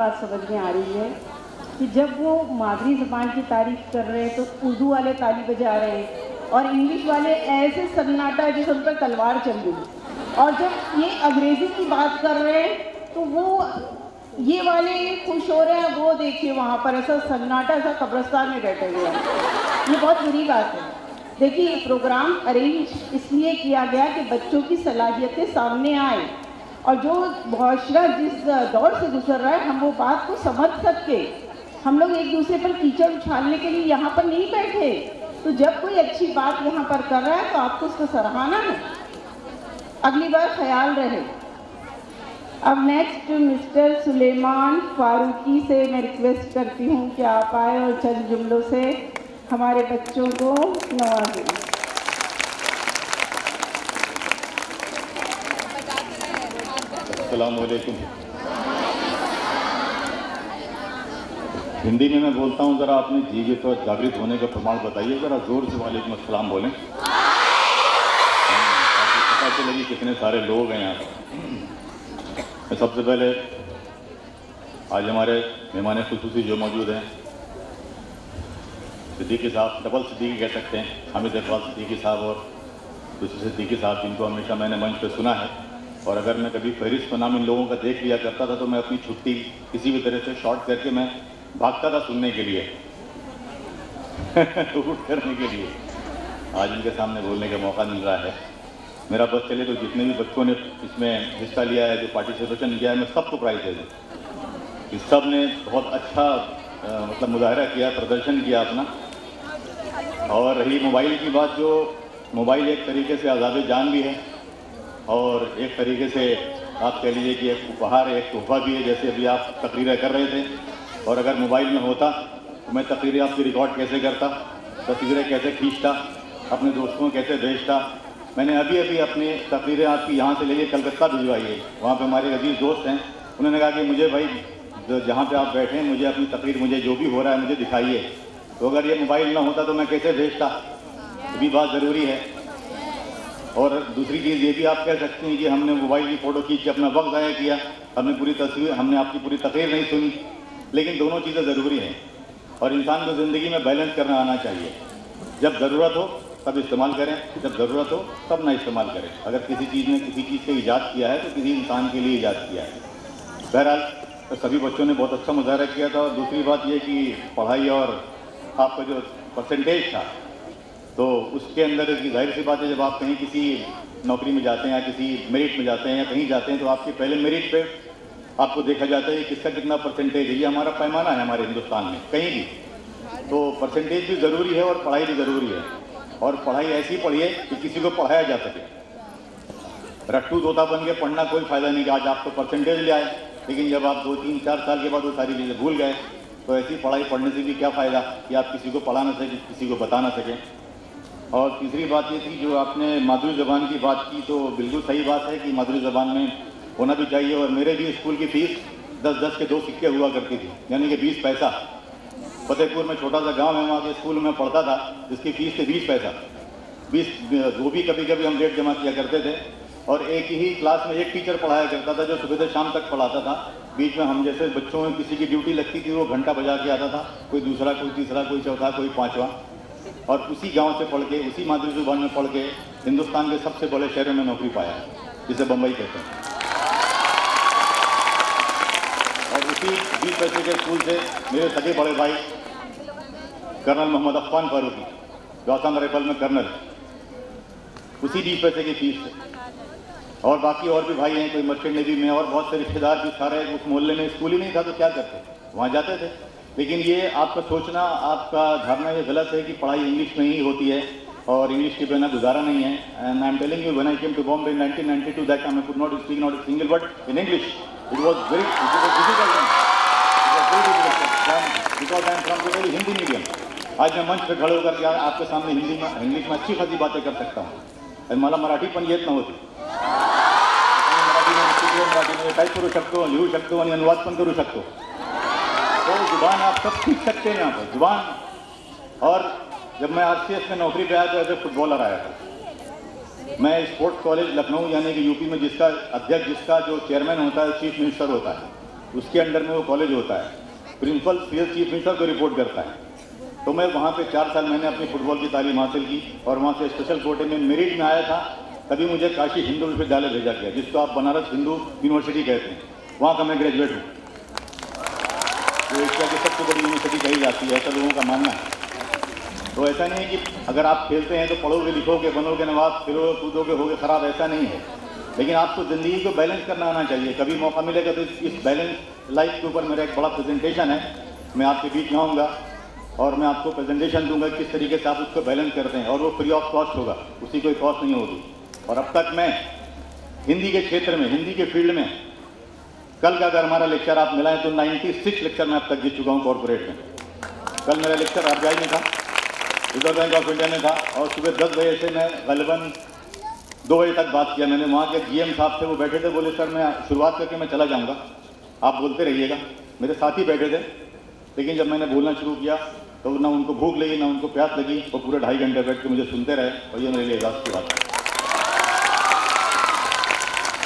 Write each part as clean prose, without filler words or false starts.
बात समझ में आ रही है कि जब वो मादरी ज़बान की तारीफ कर रहे हैं तो उर्दू वाले ताली बजा रहे हैं और इंग्लिश वाले ऐसे सन्नाटा है जैसे उन पर तलवार चल गई, और जब ये अंग्रेज़ी की बात कर रहे हैं तो वो ये वाले खुश हो रहे हैं, वो देखिए वहाँ पर ऐसा सन्नाटा, ऐसा कब्रिस्तान में बैठे हुए हैं। ये बहुत बुरी बात है। देखिए, ये प्रोग्राम अरेंज इसलिए किया गया कि बच्चों की सलाहियतें सामने आए और जो मुआशरा जिस दौर से गुजर रहा है हम वो बात को समझ सके। हम लोग एक दूसरे पर कीचड़ उछालने के लिए यहाँ पर नहीं बैठे, तो जब कोई अच्छी बात यहाँ पर कर रहा है तो आपको उसको सराहना है, अगली बार ख्याल रहे। अब नेक्स्ट मिस्टर सुलेमान फारूकी से मैं रिक्वेस्ट करती हूँ कि आप आए और चंद जुमलों से हमारे बच्चों को नवाजें। अस्सलाम वालेकुम। हिंदी में मैं बोलता हूँ, ज़रा अपने जीवित और जागृत होने का प्रमाण बताइए। ज़रा ज़ोर से वालेकुम अस्सलाम बोलें, पता चलेगी कितने सारे लोग हैं यहाँ पर। सबसे पहले आज हमारे मेहमान खुसूसी जो मौजूद हैं, सिद्दीकी साहब, डबल सिद्दीकी कह सकते हैं, हामिद इकबाल सिद्दीकी साहब और दूसरे सिद्दीकी साहब, जिनको हमेशा मैंने मंच पर सुना है। और अगर मैं कभी फहरिस्त नाम इन लोगों का देख लिया करता था तो मैं अपनी छुट्टी किसी भी तरह से शॉर्ट करके मैं भागता था सुनने के लिए उठ करने के लिए। आज इनके सामने बोलने का मौका मिल रहा है। मेरा बस चले तो जितने भी बच्चों ने इसमें हिस्सा लिया है, जो पार्टिसिपेशन किया है, मैं सबको प्राइज़ दे दूँ। इस सब ने बहुत अच्छा मतलब मुजाहरा किया, प्रदर्शन किया अपना। और रही मोबाइल की बात, जो मोबाइल एक तरीके से आज़ाद जान भी है और एक तरीके से आप कह लीजिए कि एक उपहार है, एक तोहफा भी है। जैसे अभी आप तकरीरें कर रहे थे और अगर मोबाइल में होता तो मैं तकरीरें आपकी रिकॉर्ड कैसे करता, तस्वीरें कैसे खींचता, अपने दोस्तों को कैसे भेजता। मैंने अभी अभी अपनी तकरीरें आपकी यहाँ से लेके कलकत्ता भिजवाई है। वहाँ पे हमारे अजीज़ दोस्त हैं, उन्होंने कहा कि मुझे भाई जहाँ पे आप बैठे हैं मुझे अपनी तकरीर, मुझे जो भी हो रहा है मुझे दिखाइए। तो अगर ये मोबाइल ना होता तो मैं कैसे भेजता, ये भी बात ज़रूरी है। और दूसरी चीज़ ये भी आप कह सकते हैं कि हमने मोबाइल की फ़ोटो खींच के अपना वक्त ज़ाया किया, हमने पूरी तस्वीर, हमने आपकी पूरी तकरीर नहीं सुनी। लेकिन दोनों चीज़ें ज़रूरी हैं और इंसान को ज़िंदगी में बैलेंस करना आना चाहिए। जब ज़रूरत हो तब इस्तेमाल करें, जब ज़रूरत हो तब ना इस्तेमाल करें। अगर किसी चीज़ ने किसी चीज़ से ईजाद किया है तो किसी इंसान के लिए ईजाद किया है। बहरहाल तो सभी बच्चों ने बहुत अच्छा मुजाहरा किया था। और दूसरी बात ये कि पढ़ाई और आपका जो परसेंटेज था, तो उसके अंदर जाहिर सी बात है, जब आप कहीं किसी नौकरी में जाते हैं या किसी मेरिट में जाते हैं या कहीं जाते हैं तो आपके पहले मेरिट पे आपको देखा जाता है कि किसका कितना परसेंटेज है। ये हमारा पैमाना है हमारे हिंदुस्तान में कहीं भी। तो परसेंटेज भी ज़रूरी है और पढ़ाई भी ज़रूरी है। और पढ़ाई ऐसी पढ़िए कि किसी को पढ़ाया जा सके। रट्टू तोता बन के पढ़ना कोई फ़ायदा नहीं कि आज आप तो परसेंटेज ले आए, लेकिन जब आप 2, 3, 4 साल के बाद वो सारी चीज़ें भूल गए, तो ऐसी पढ़ाई पढ़ने से भी क्या फ़ायदा कि आप किसी को पढ़ा ना सकें, किसी को बता ना सकें। और तीसरी बात ये थी, जो आपने मादरी ज़बान की बात की, तो बिल्कुल सही बात है कि मादरी ज़बान में होना भी चाहिए। और मेरे भी स्कूल की फ़ीस 10-10 के 2 सिक्के हुआ करती थी, यानी कि 20 पैसा। फतेहपुर में छोटा सा गांव है, वहाँ के स्कूल में पढ़ता था, जिसकी फ़ीस थी 20 पैसा। 20 वो भी कभी कभी हम रेट जमा किया करते थे। और एक ही क्लास में एक टीचर पढ़ाया करता था जो सुबह से शाम तक पढ़ाता था। बीच में हम जैसे बच्चों में किसी की ड्यूटी लगती थी, वो घंटा बजा के आता था, कोई दूसरा, कोई तीसरा, कोई चौथा, कोई पाँचवा। और उसी गांव से पढ़ के, उसी मादरी ज़ुबान में पढ़ के हिंदुस्तान के सबसे बड़े शहरों में नौकरी पाया, जिसे बम्बई कहते हैं। और उसी 20 पैसे के स्कूल से मेरे सगे बड़े भाई कर्नल मोहम्मद अफ़ान फारूकी, जो आसाम राइफल में कर्नल, उसी 20 पैसे की फीस से। और बाकी और भी भाई हैं, कोई मर्चेंट नेवी में, और बहुत से रिश्तेदार भी सारे। उस मोहल्ले में स्कूल ही नहीं था तो क्या करते, वहाँ जाते थे। लेकिन ये आपका सोचना, आपका धारणा ये गलत है कि पढ़ाई इंग्लिश में ही होती है और इंग्लिश के बिना गुजारा नहीं है। And I am telling you, when I came to Bombay in 1992, that time I could not speak not a single word in English. It was very difficult because I am from the very Hindi medium. आज मैं मंच पर खड़े होकर आपके सामने हिंदी में, English में अच्छी खासी बातें कर सकता हूँ। मला मराठीपण येत नव्हती, मराठी टाइप करू शकतो, लिहू शकतो आणि अनुवाद पण करू शकतो। तो जुबान आप सब सीख सकते हैं यहाँ पर, जुबान। और जब मैं RCS में नौकरी पे आया तो एज ए फुटबॉलर आया था। मैं स्पोर्ट्स कॉलेज लखनऊ, यानी कि यूपी में जिसका अध्यक्ष, जिसका जो चेयरमैन होता है, चीफ मिनिस्टर होता है, उसके अंडर में वो कॉलेज होता है, प्रिंसिपल सीएस चीफ मिनिस्टर को रिपोर्ट करता है। तो मैं वहाँ पे 4 साल मैंने अपनी फुटबॉल की तालीम हासिल की और वहाँ से स्पेशल कोटे में मेरिट में आया था। तभी मुझे काशी हिंदू विश्वविद्यालय भेजा गया, जिसको आप बनारस हिंदू यूनिवर्सिटी कहते हैं, वहाँ का मैं ग्रेजुएट हूँ। तो एशिया की सबसे बड़ी यूनिवर्सिटी कही जाती है, ऐसा लोगों का मानना है। तो ऐसा नहीं है कि अगर आप खेलते हैं तो पढ़ोगे लिखोगे बनोगे नवाब, फिरोगे कूदोगे होगे खराब, ऐसा नहीं है। लेकिन आपको ज़िंदगी को बैलेंस करना आना चाहिए। कभी मौका मिलेगा तो इस बैलेंस लाइफ के ऊपर मेरा एक बड़ा प्रेजेंटेशन है, मैं आपके बीच में आऊँगा और मैं आपको प्रेजेंटेशन दूंगा किस तरीके से आप उसको बैलेंस करते हैं, और वो फ्री ऑफ कॉस्ट होगा, उसकी कोई कॉस्ट नहीं होगी। और अब तक मैं हिंदी के क्षेत्र में, हिंदी के फील्ड में, कल का अगर हमारा लेक्चर आप मिलाएं तो 96 लेक्चर मैं अब तक जीत चुका हूँ कॉर्पोरेट में। कल मेरा लेक्चर आरबीआई में था, रिजर्व बैंक ऑफ इंडिया में था, और सुबह 10 बजे से मैं गलबन 2 बजे तक बात किया मैंने। वहाँ के जीएम साहब थे, वो बैठे थे, बोले सर मैं शुरुआत करके मैं चला जाऊँगा, आप बोलते रहिएगा। मेरे साथ ही बैठे थे, लेकिन जब मैंने बोलना शुरू किया तो ना उनको भूख लगी ना उनको प्यास लगी, वो पूरे 2.5 घंटे बैठ के मुझे सुनते रहे, और ये मेरे लिए एजाज़ की बात है।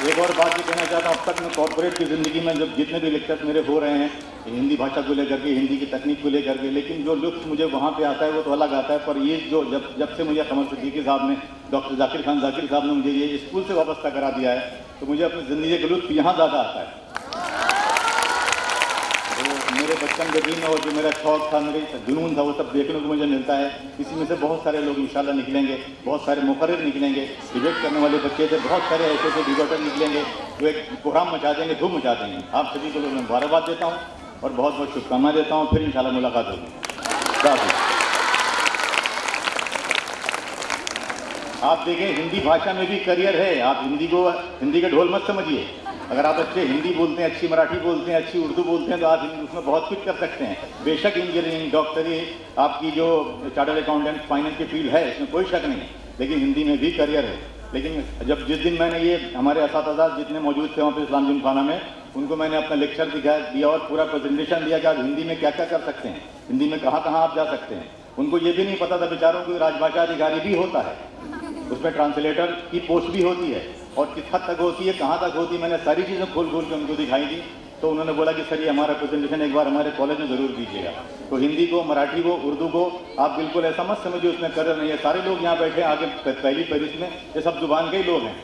एक और बात ये कहना चाहता हूँ, अब तक मैं कॉर्पोरेट की ज़िंदगी में जब जितने भी लेक्चर्स मेरे हो रहे हैं हिंदी भाषा को लेकर के, हिंदी की तकनीक को लेकर के, लेकिन जो लुत्फ़ मुझे वहाँ पे आता है वो तो अलग आता है। पर ये जो जब से मुझे कमर सिद्दीकी साहब ने, डॉक्टर जाकिर खान जाकिर साहब ने मुझे ये स्कूल से वाबस्ता करा दिया है, तो मुझे अपनी ज़िंदगी का लुत्फ़ यहाँ ज़्यादा आता है। तो मेरे बचपन के दिन और जो मेरा शौक़ था, मेरे जुनून था, वो सब देखने को मुझे मिलता है। इसी में से बहुत सारे लोग इंशाल्लाह निकलेंगे, बहुत सारे मुकर्रिर निकलेंगे, डिबेट करने वाले बच्चे थे, बहुत सारे ऐसे ऐसे डिबेटर निकलेंगे जो एक प्रोग्राम मचा देंगे, धूम मचा देंगे। आप सभी को मैं मुबारकबाद देता हूँ और बहुत बहुत शुभकामनाएं देता हूँ। फिर इंशाल्लाह मुलाकात होगी। आप देखें, हिंदी भाषा में भी करियर है। आप हिंदी का ढोल मत समझिए। अगर आप अच्छे हिंदी बोलते हैं, अच्छी मराठी बोलते हैं, अच्छी उर्दू बोलते हैं, तो आप उसमें बहुत कुछ कर सकते हैं। बेशक इंजीनियरिंग, डॉक्टरी, आपकी जो चार्टर्ड अकाउंटेंट, फाइनेंस की फील्ड है, इसमें कोई शक नहीं है, लेकिन हिंदी में भी करियर है। लेकिन जिस दिन मैंने ये हमारे असातिज़ा जितने मौजूद थे वहाँ पर इस्लाम जिमखाना में, उनको मैंने अपना लेक्चर दिया और पूरा प्रेजेंटेशन दिया कि आप हिंदी में क्या क्या कर सकते हैं, हिंदी में कहाँ कहाँ आप जा सकते हैं। उनको ये भी नहीं पता था बेचारों को राजभाषा अधिकारी भी होता है, उसमें ट्रांसलेटर की पोस्ट भी होती है, और किस हद तक होती है, कहाँ तक होती है, मैंने सारी चीज़ें खोल खोल के उनको दिखाई दी। तो उन्होंने बोला कि सर ये हमारा प्रेजेंटेशन एक बार हमारे कॉलेज में ज़रूर दीजिएगा। तो हिंदी को, मराठी को, उर्दू को आप बिल्कुल ऐसा मत समझिए उसमें करियर नहीं है। सारे लोग यहाँ बैठे आगे पहली फहरिस्त में, ये सब जुबान के ही लोग हैं।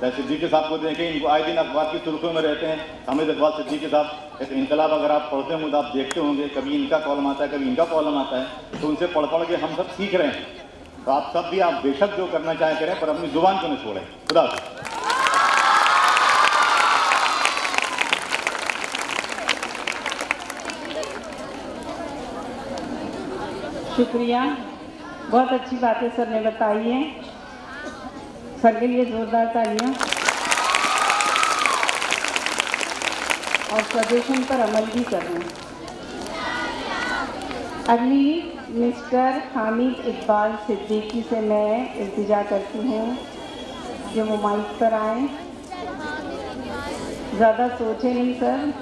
जैसे सिद्दीकी साहब को देखें, इनको आए दिन अखबार की सुर्खियों में रहते हैं। हामिद इकबाल सिद्दीकी साहब, एक इनकलाब अगर आप पढ़ते होंगे तो आप देखते होंगे, कभी इनका कॉलम आता है, कभी इनका कॉलम आता है। तो उनसे पढ़ पढ़ के हम सब सीख रहे हैं। तो आप सब भी, आप बेशक जो करना चाहें करें, पर अपनी जुबान को न छोड़ें। खुदा हाफ़िज़। शुक्रिया, बहुत अच्छी बातें सर ने बताई हैं। सर के लिए जोरदार तालियां। और सजेशन पर अमल भी कर रहे हैं। अगली मिस्टर हामिद इकबाल सिद्दीकी से मैं इल्तिजा करती हूँ कि वो माइक पर आए। ज़्यादा सोचे नहीं सर।